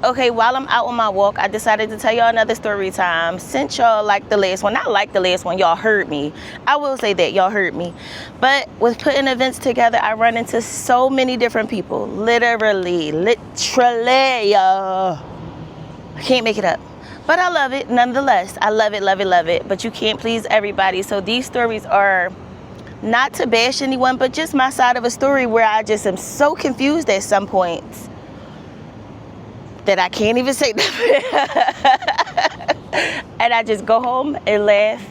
Okay, while I'm out on my walk, I decided to tell y'all another story time. Since y'all like the last one, not like the last one, y'all heard me. I will say that y'all heard me. But with putting events together, I run into so many different people. Literally. I can't make it up. But I love it nonetheless. I love it, love it, love it. But you can't please everybody. So these stories are not to bash anyone, but just my side of a story where I just am so confused at some points that I can't even say nothing. And I just go home and laugh,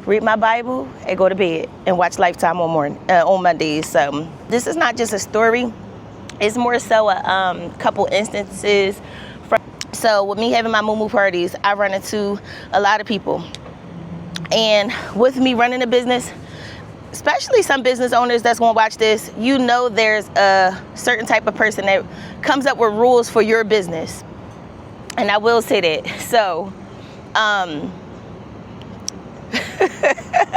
read my Bible, and go to bed and watch Lifetime on Mondays. So this is not just a story. It's more so a couple instances. So with me having my moo parties, I run into a lot of people. And with me running a business, especially some business owners that's going to watch this, you know there's a certain type of person that comes up with rules for your business. And I will say that. So, I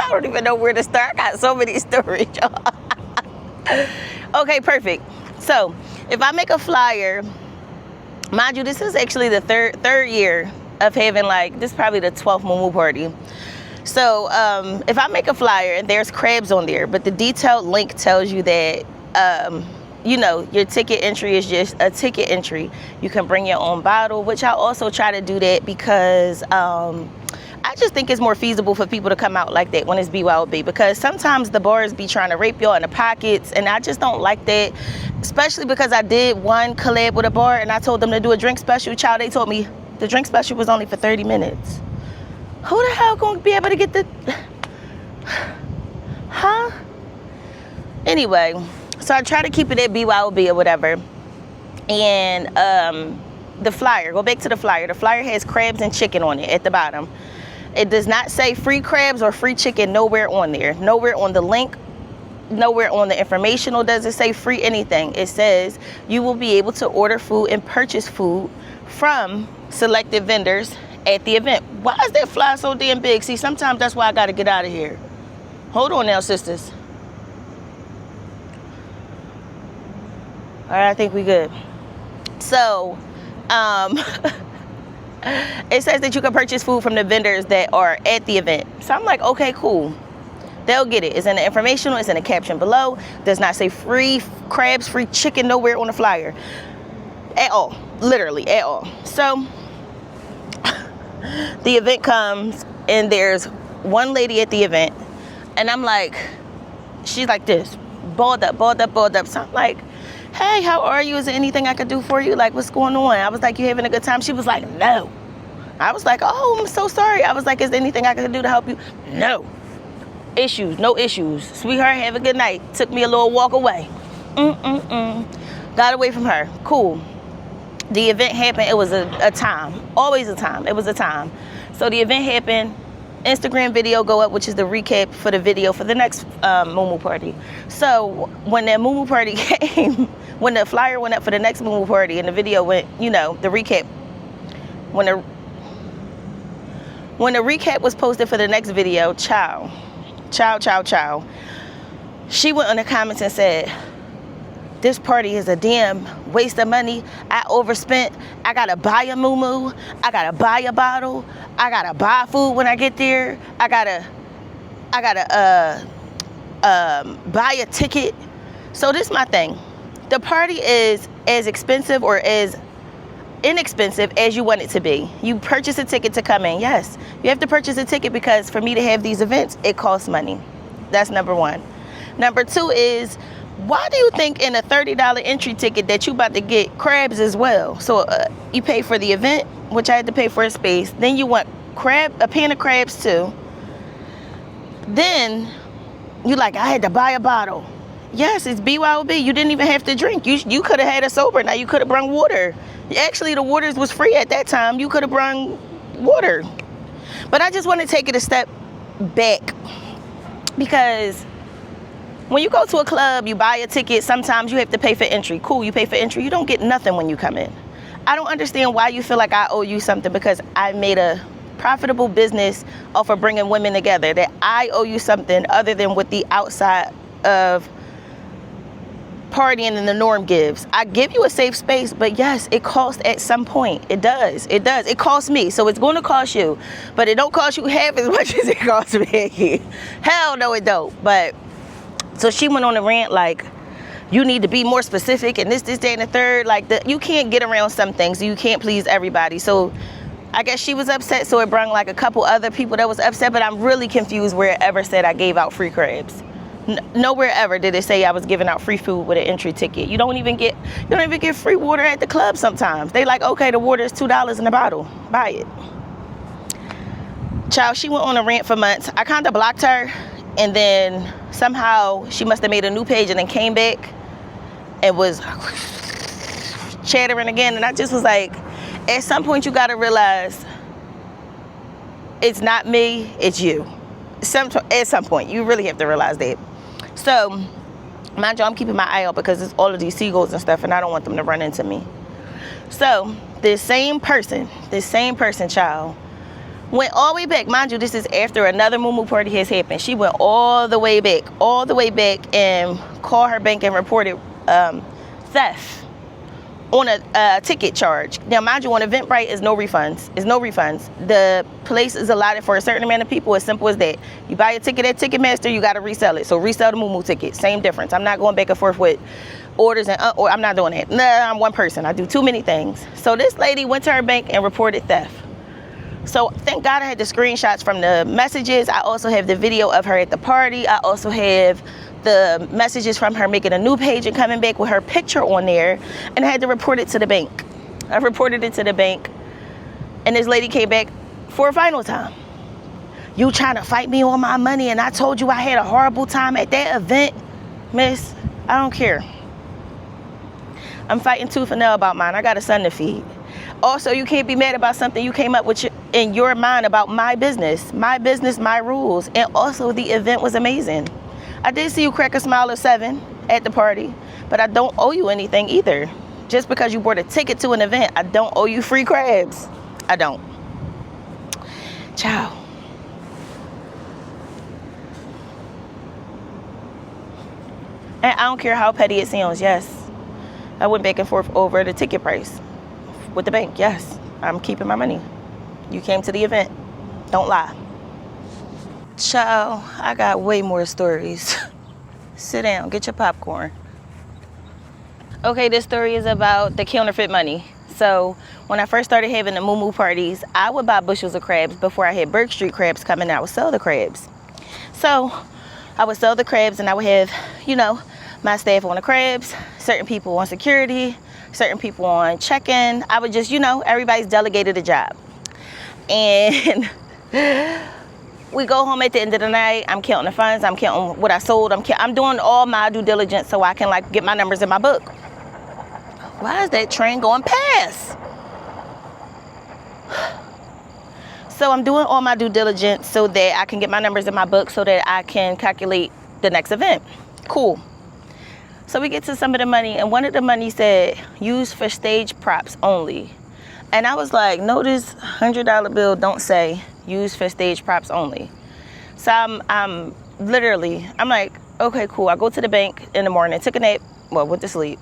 don't even know where to start. I got so many stories, y'all. Okay, perfect. So, if I make a flyer, mind you, this is actually the third year of having, like, this is probably the 12th moo party. So if I make a flyer and there's crabs on there, but the detailed link tells you that, you know, your ticket entry is just a ticket entry. You can bring your own bottle, which I also try to do that because I just think it's more feasible for people to come out like that when it's BYOB, because sometimes the bars be trying to rape y'all in the pockets, and I just don't like that, especially because I did one collab with a bar and I told them to do a drink special. Child, they told me the drink special was only for 30 minutes. Who the hell gonna be able to get the... Huh? Anyway, so I try to keep it at BYOB or whatever. And the flyer, go back to the flyer. The flyer has crabs and chicken on it at the bottom. It does not say free crabs or free chicken nowhere on there. Nowhere on the link, nowhere on the informational does it say free anything. It says you will be able to order food and purchase food from selected vendors at the event. Why is that fly so damn big? See, sometimes that's why I gotta get out of here. Hold on now, sisters. All right, I think we good. So, it says that you can purchase food from the vendors that are at the event. So I'm like, okay, cool. They'll get it. It's in the informational, it's in the caption below. Does not say free crabs, free chicken nowhere on the flyer. At all. Literally, at all. So, the event comes and there's one lady at the event, and I'm like, she's like this, balled up. So I'm like, hey, how are you? Is there anything I could do for you? Like, what's going on? I was like, you having a good time? She was like, no. I was like, oh, I'm so sorry. I was like, is there anything I could do to help you? No. No issues. Sweetheart, have a good night. Took me a little walk away. Got away from her. Cool. The event happened. It was a time. Always a time. It was a time. So the event happened. Instagram video go up, which is the recap for the video for the next moo party. So when that moo party came, when the flyer went up for the next moo party and the video went, you know, the recap, when the recap was posted for the next video, ciao. She went on the comments and said, this party is a damn waste of money. I overspent. I gotta buy a moo. I gotta buy a bottle. I gotta buy food when I get there. I gotta buy a ticket. So this is my thing. The party is as expensive or as inexpensive as you want it to be. You purchase a ticket to come in. Yes, you have to purchase a ticket because for me to have these events, it costs money. That's number one. Number two is, why do you think in a $30 entry ticket that you about to get crabs as well? So you pay for the event, which I had to pay for a space. Then you want a pan of crabs too. Then you like, I had to buy a bottle. Yes, it's BYOB. You didn't even have to drink. You could have had a sober. Now you could have brung water. Actually, the waters was free at that time. You could have brung water. But I just want to take it a step back, because when you go to a club, you buy a ticket, sometimes you have to pay for entry. Cool, you pay for entry. You don't get nothing when you come in. I don't understand why you feel like I owe you something because I made a profitable business off of bringing women together, that I owe you something other than what the outside of partying than the norm gives. I give you a safe space, but yes, it costs at some point. It does. It costs me, so it's going to cost you, but it don't cost you half as much as it costs me. Hell no, it don't. But so she went on a rant like, you need to be more specific and this, that, and the third. Like, you can't get around some things. You can't please everybody. So I guess she was upset, so it brought like a couple other people that was upset, but I'm really confused where it ever said I gave out free crabs. Nowhere ever did it say I was giving out free food with an entry ticket. You don't even get free water at the club sometimes. They like, okay, the water is $2 in a bottle. Buy it. Child, she went on a rant for months. I kind of blocked her, and then somehow she must have made a new page and then came back and was chattering again. And I just was like, at some point you got to realize it's not me, it's you. At some point, you really have to realize that. So, mind you, I'm keeping my eye out because it's all of these seagulls and stuff, and I don't want them to run into me. So, this same person, child, went all the way back. Mind you, this is after another moo party has happened. She went all the way back, and called her bank and reported theft on a ticket charge. Now, mind you, on Eventbrite is no refunds. The place is allotted for a certain amount of people. As simple as that. You buy a ticket at Ticketmaster, you got to resell it. So resell the moo ticket. Same difference. I'm not going back and forth with orders or I'm not doing that. Nah, I'm one person. I do too many things. So this lady went to her bank and reported theft. So thank God I had the screenshots from the messages. I also have the video of her at the party. I also have the messages from her making a new page and coming back with her picture on there, and I had to report it to the bank. I reported it to the bank, and this lady came back for a final time. You trying to fight me on my money, and I told you I had a horrible time at that event. Miss, I don't care. I'm fighting tooth and nail about mine. I got a son to feed. Also, you can't be mad about something you came up with in your mind about my business, my rules, and also the event was amazing. I did see you crack a smile of 7 at the party, but I don't owe you anything either. Just because you bought a ticket to an event, I don't owe you free crabs. I don't. Ciao. And I don't care how petty it sounds, yes. I went back and forth over the ticket price with the bank, yes. I'm keeping my money. You came to the event. Don't lie. Child, I got way more stories. Sit down, get your popcorn. Okay, this story is about the counterfeit money. So when I first started having the moo parties, I would buy bushels of crabs before I had Burke Street crabs come and I would sell the crabs. So I would sell the crabs and I would have, my staff on the crabs, certain people on security, certain people on check-in. I would just, everybody's delegated a job. And we go home at the end of the night. I'm counting the funds. I'm counting what I sold. I'm doing all my due diligence so I can get my numbers in my book. Why is that train going past? So I'm doing all my due diligence so that I can get my numbers in my book so that I can calculate the next event. Cool. So we get to some of the money, and one of the money said, used for stage props only. And I was like, no, this $100 bill don't say used for stage props only. So I'm like, okay, cool. I go to the bank in the morning, took a nap, went to sleep.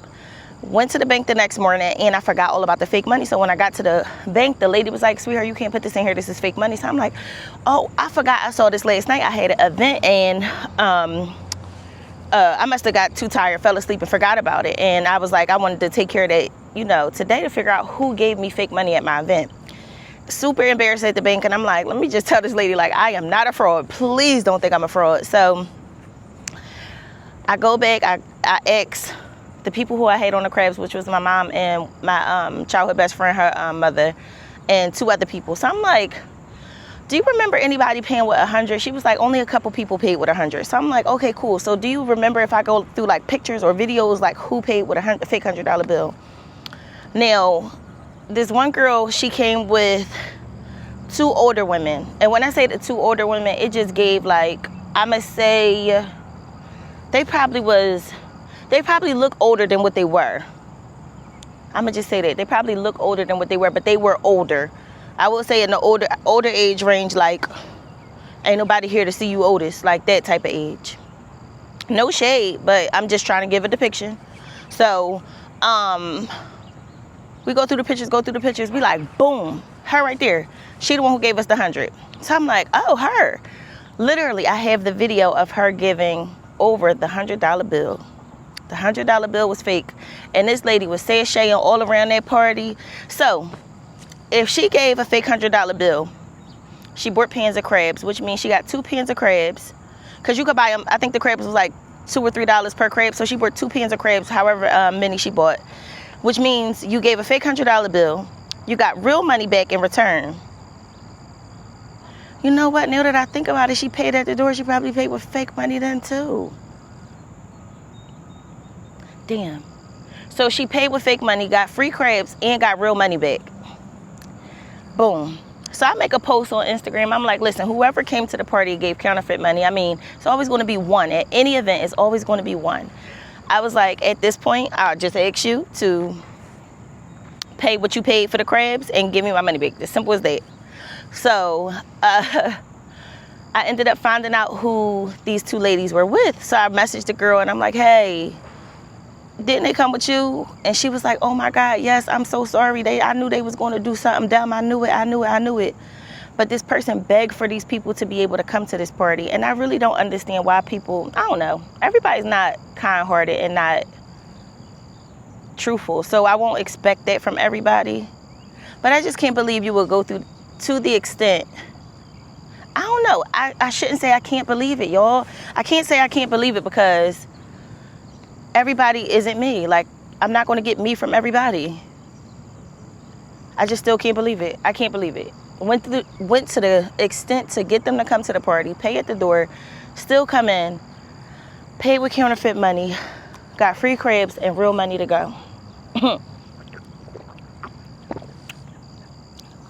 Went to the bank the next morning, and I forgot all about the fake money. So when I got to the bank, the lady was like, sweetheart, you can't put this in here. This is fake money. So I'm like, oh, I forgot I saw this last night. I had an event, and I must have got too tired, fell asleep, and forgot about it. And I was like, I wanted to take care of that, today to figure out who gave me fake money at my event. Super embarrassed at the bank, and I'm like, let me just tell this lady, I am not a fraud. Please don't think I'm a fraud. So I go back, I ask the people who I had on the crabs, which was my mom and my childhood best friend, her mother, and 2 other people. So I'm like, do you remember anybody paying with 100? She was like, only a couple people paid with 100. So I'm like, okay, cool. So do you remember, if I go through pictures or videos, who paid with a fake $100 bill? Now, this one girl, she came with 2 older women. And when I say the 2 older women, it just gave I'ma say they probably look older than what they were. I'ma just say that. They probably look older than what they were, but they were older. I will say in the older age range, ain't nobody here to see you oldest, that type of age. No shade, but I'm just trying to give a depiction. So we go through the pictures, we like, boom, her right there. She the one who gave us the 100. So I'm like, oh, her. Literally, I have the video of her giving over the $100 bill. The $100 bill was fake. And this lady was sashaying all around that party. So if she gave a fake $100 bill, she bought pans of crabs, which means she got 2 pans of crabs. Because you could buy them, I think the crabs was like $2 or $3 per crab. So she bought 2 pans of crabs, however many she bought. Which means you gave a fake $100 bill. You got real money back in return. You know what? Now that I think about it, she paid at the door. She probably paid with fake money then too. Damn. So she paid with fake money, got free crabs, and got real money back. Boom. So I make a post on Instagram. I'm like, listen, whoever came to the party and gave counterfeit money, I mean, it's always going to be one. At any event, it's always going to be one. I was like, at this point, I'll just ask you to pay what you paid for the crabs and give me my money back. As simple as that. So I ended up finding out who these 2 ladies were with. So I messaged the girl and I'm like, hey, didn't they come with you? And she was like, oh my God, yes, I'm so sorry. I knew they was going to do something dumb. I knew it. But this person begged for these people to be able to come to this party. And I really don't understand why people, I don't know. Everybody's not kind-hearted and not truthful. So I won't expect that from everybody. But I just can't believe you will go through to the extent, I don't know. I shouldn't say I can't believe it, y'all. I can't say I can't believe it because everybody isn't me. Like, I'm not going to get me from everybody. I just still can't believe it. I can't believe it. Went to the extent to get them to come to the party, pay at the door, still come in, pay with counterfeit money, got free crabs and real money to go.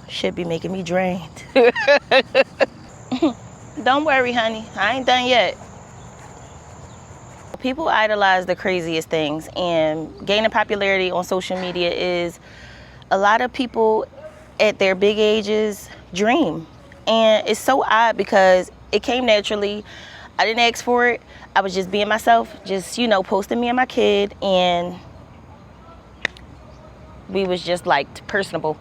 Should be making me drained. Don't worry, honey. I ain't done yet. People idolize the craziest things, and gaining popularity on social media is a lot of people at their big ages dream. And it's so odd because it came naturally. I didn't ask for it. I was just being myself, just, posting me and my kid, and we was just like personable.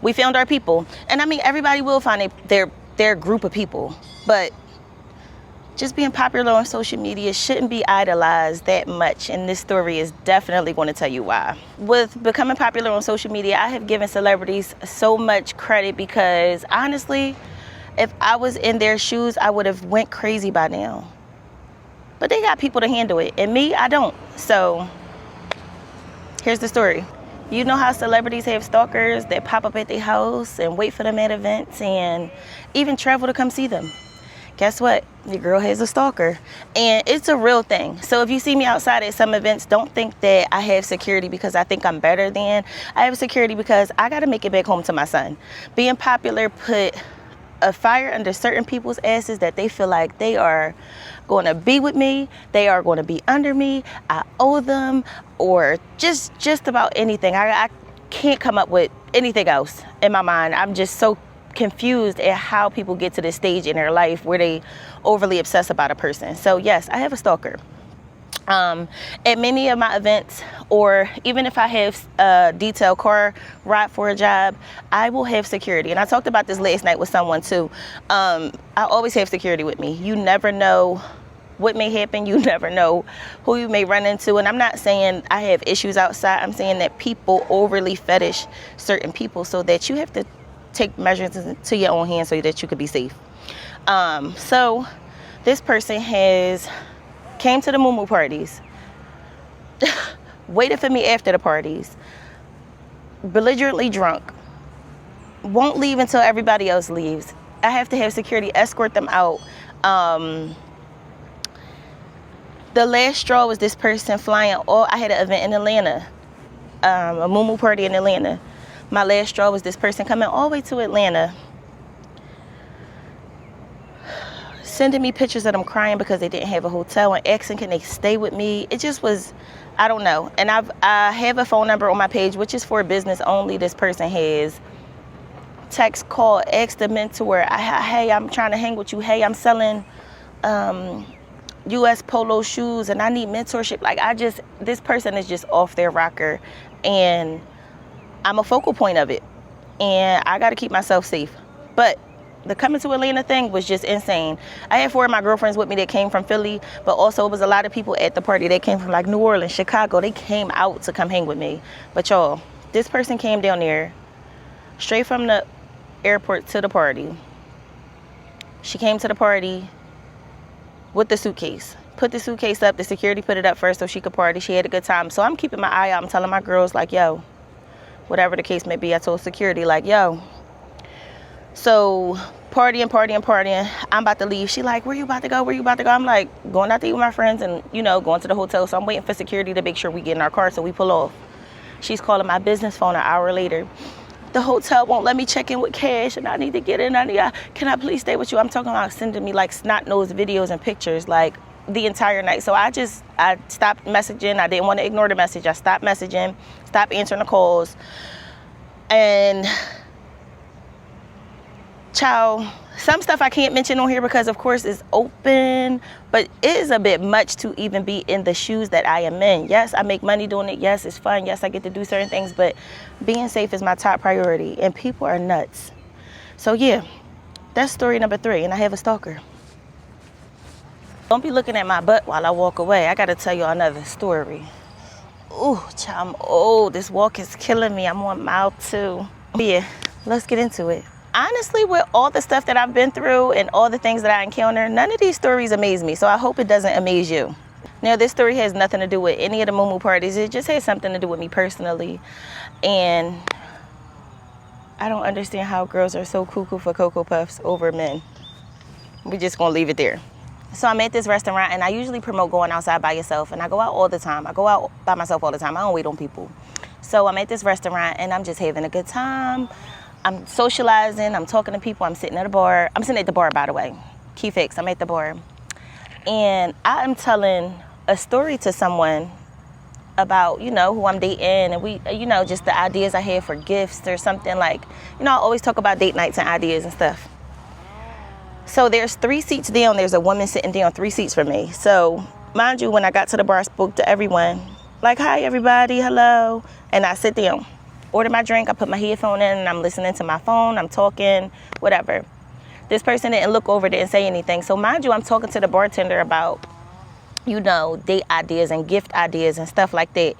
We found our people. And I mean, everybody will find their group of people, but just being popular on social media shouldn't be idolized that much, and this story is definitely going to tell you why. With becoming popular on social media, I have given celebrities so much credit because honestly, if I was in their shoes, I would have went crazy by now. But they got people to handle it, and me, I don't. So here's the story. You know how celebrities have stalkers that pop up at their house and wait for them at events and even travel to come see them? Guess what? Your girl has a stalker, and it's a real thing. So if you see me outside at some events, don't think that I have security because I think I'm better than. I have security because I got to make it back home to my son. Being popular put a fire under certain people's asses that they feel like they are going to be with me, they are going to be under me, I owe them, or just about anything. I can't come up with anything else in my mind. I'm just so confused at how people get to this stage in their life where they overly obsess about a person. So yes, I have a stalker. At many of my events, or even if I have a detail car ride for a job, I will have security. And I talked about this last night with someone too. I always have security with me. You never know what may happen. You never know who you may run into. And I'm not saying I have issues outside. I'm saying that people overly fetish certain people so that you have to take measures into your own hands so that you could be safe. So this person came to the moo parties, waited for me after the parties, belligerently drunk, won't leave until everybody else leaves. I have to have security escort them out. The last straw was this person flying. I had an event in Atlanta, a moo party in Atlanta. My last straw was this person coming all the way to Atlanta, sending me pictures of them crying because they didn't have a hotel and asking can they stay with me. It just was, I don't know. And I have a phone number on my page, which is for business only. This person has text, call, ask the mentor, hey, I'm trying to hang with you. Hey, I'm selling US Polo shoes and I need mentorship. Like this person is just off their rocker and I'm a focal point of it. And I got to keep myself safe. But the coming to Atlanta thing was just insane. I had 4 of my girlfriends with me that came from Philly, but also it was a lot of people at the party. They came from like New Orleans, Chicago. They came out to come hang with me. But y'all, this person came down there straight from the airport to the party. She came to the party with the suitcase. Put the suitcase up. The security put it up first so she could party. She had a good time. So I'm keeping my eye out. I'm telling my girls like, yo, whatever the case may be, I told security like, yo. So partying. I'm about to leave. She like, where you about to go? Where you about to go? I'm like, going out to eat with my friends and, you know, going to the hotel. So I'm waiting for security to make sure we get in our car so we pull off. She's calling my business phone an hour later. The hotel won't let me check in with cash and I need to get in. Can I please stay with you? I'm talking about sending me like snot-nosed videos and pictures like the entire night. So I stopped messaging. I didn't want to ignore the message. I stopped messaging, stopped answering the calls. And child, some stuff I can't mention on here because of course it's open, but it is a bit much to even be in the shoes that I am in. Yes, I make money doing it. Yes, it's fun. Yes, I get to do certain things, but being safe is my top priority and people are nuts. So yeah, that's story number 3 and I have a stalker. Don't be looking at my butt while I walk away. I gotta tell you another story. Ooh, child, I'm old. This walk is killing me. I'm on mile 2. Yeah, let's get into it. Honestly, with all the stuff that I've been through and all the things that I encounter, none of these stories amaze me. So I hope it doesn't amaze you. Now, this story has nothing to do with any of the moo-moo parties. It just has something to do with me personally. And I don't understand how girls are so cuckoo for Cocoa Puffs over men. We're just gonna leave it there. So I'm at this restaurant and I usually promote going outside by yourself. And I go out all the time. I go out by myself all the time. I don't wait on people. So I'm at this restaurant and I'm just having a good time. I'm socializing, I'm talking to people, I'm sitting at a bar. I'm sitting at the bar, by the way. Key fix, I'm at the bar. And I'm telling a story to someone about, you know, who I'm dating and we, you know, just the ideas I had for gifts or something like, you know, I always talk about date nights and ideas and stuff. So there's 3 seats down, there's a woman sitting down 3 seats from me. So mind you, when I got to the bar, I spoke to everyone. Like, hi everybody, hello. And I sit down. Order my drink, I put my headphone in and I'm listening to my phone, I'm talking, whatever. This person didn't look over, didn't say anything. So mind you, I'm talking to the bartender about, you know, date ideas and gift ideas and stuff like that.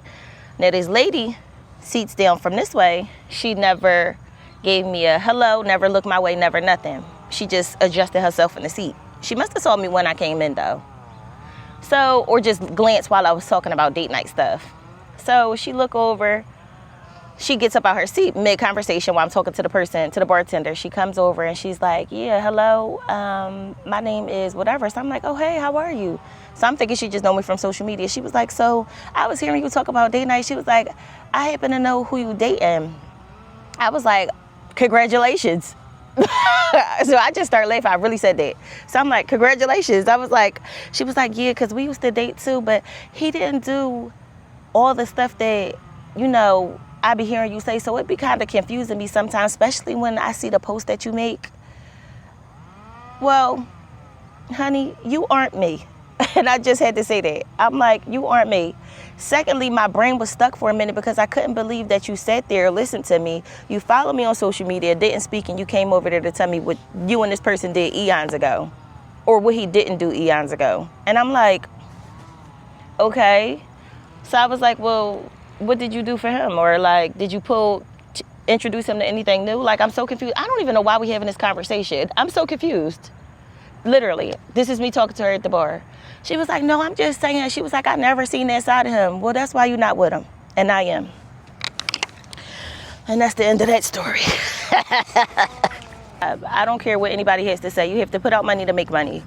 Now this lady seats down from this way, she never gave me a hello, never looked my way, never nothing. She just adjusted herself in the seat. She must have saw me when I came in though. So, or just glanced while I was talking about date night stuff. So she looked over. She gets up out her seat mid-conversation while I'm talking to the person, to the bartender. She comes over and she's like, yeah, hello, my name is whatever. So I'm like, oh, hey, how are you? So I'm thinking she just know me from social media. She was like, so I was hearing you talk about date night. She was like, I happen to know who you dating. I was like, congratulations. So I just started laughing. I really said that. So I'm like, congratulations. I was like, she was like, yeah, because we used to date too, but he didn't do all the stuff that, you know, I be hearing you say, so it be kind of confusing me sometimes, especially when I see the post that you make. Well, honey, you aren't me. And I just had to say that. I'm like, you aren't me. Secondly, my brain was stuck for a minute because I couldn't believe that you sat there, listened to me. You followed me on social media, didn't speak, and you came over there to tell me what you and this person did eons ago. Or what he didn't do eons ago. And I'm like, okay. So I was like, well, what did you do for him? Or like, did you introduce him to anything new? Like, I'm so confused. I don't even know why we having this conversation. I'm so confused. Literally, this is me talking to her at the bar. She was like, no, I'm just saying. She was like, I never seen that side of him. Well, that's why you're not with him. And I am. And that's the end of that story. I don't care what anybody has to say. You have to put out money to make money.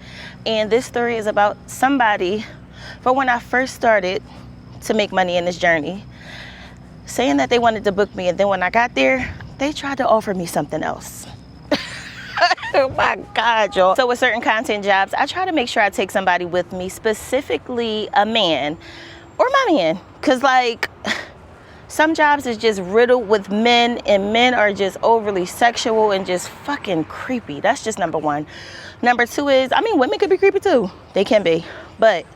And this story is about somebody, for when I first started to make money in this journey, saying that they wanted to book me, and then when I got there, they tried to offer me something else. Oh my God, y'all. So with certain content jobs, I try to make sure I take somebody with me, specifically a man or my man. Cause like, some jobs is just riddled with men, and men are just overly sexual and just fucking creepy. That's just number one. Number two is, I mean, women could be creepy too. They can be. But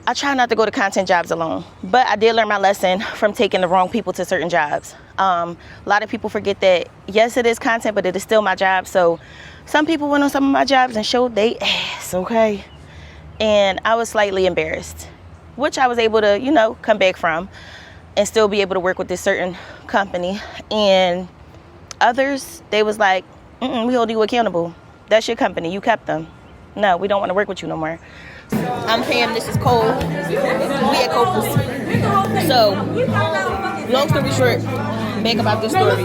I try not to go to content jobs alone, but I did learn my lesson from taking the wrong people to certain jobs. A lot of people forget that, yes, it is content, but it is still my job. So some people went on some of my jobs and showed they ass, okay? And I was slightly embarrassed, which I was able to, you know, come back from and still be able to work with this certain company. And others, they was like, we hold you accountable. That's your company, you kept them. No, we don't want to work with you no more. I'm Pam, this is Cole. We at Cope's. So, long story short, back about this story.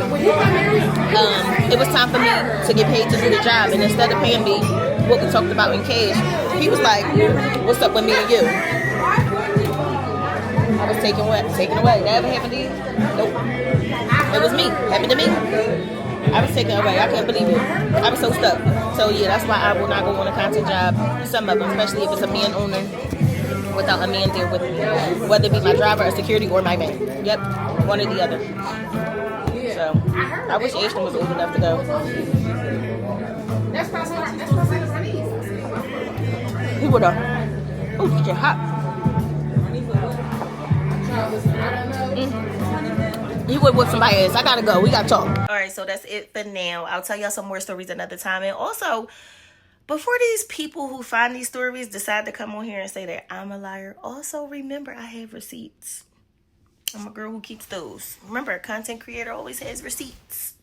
It was time for me to get paid to do the job, and instead of paying me what we talked about in cash, he was like, what's up with me and you? I was taken away. That ever happened to you? Nope. It was me. Happened to me. I was taken away. I couldn't believe it. I was so stuck. So yeah, that's why I will not go on a content job. Some of them, especially if it's a man owner, without a man there with me. Whether it be my driver or security or my man. Yep, one or the other. So I wish Ashton was old enough to go. He would have. Oh, you're hot. You would whip somebody else. I gotta go. We gotta talk. All right, so that's it for now. I'll tell y'all some more stories another time. And also, before these people who find these stories decide to come on here and say that I'm a liar, also remember I have receipts. I'm a girl who keeps those. Remember, a content creator always has receipts.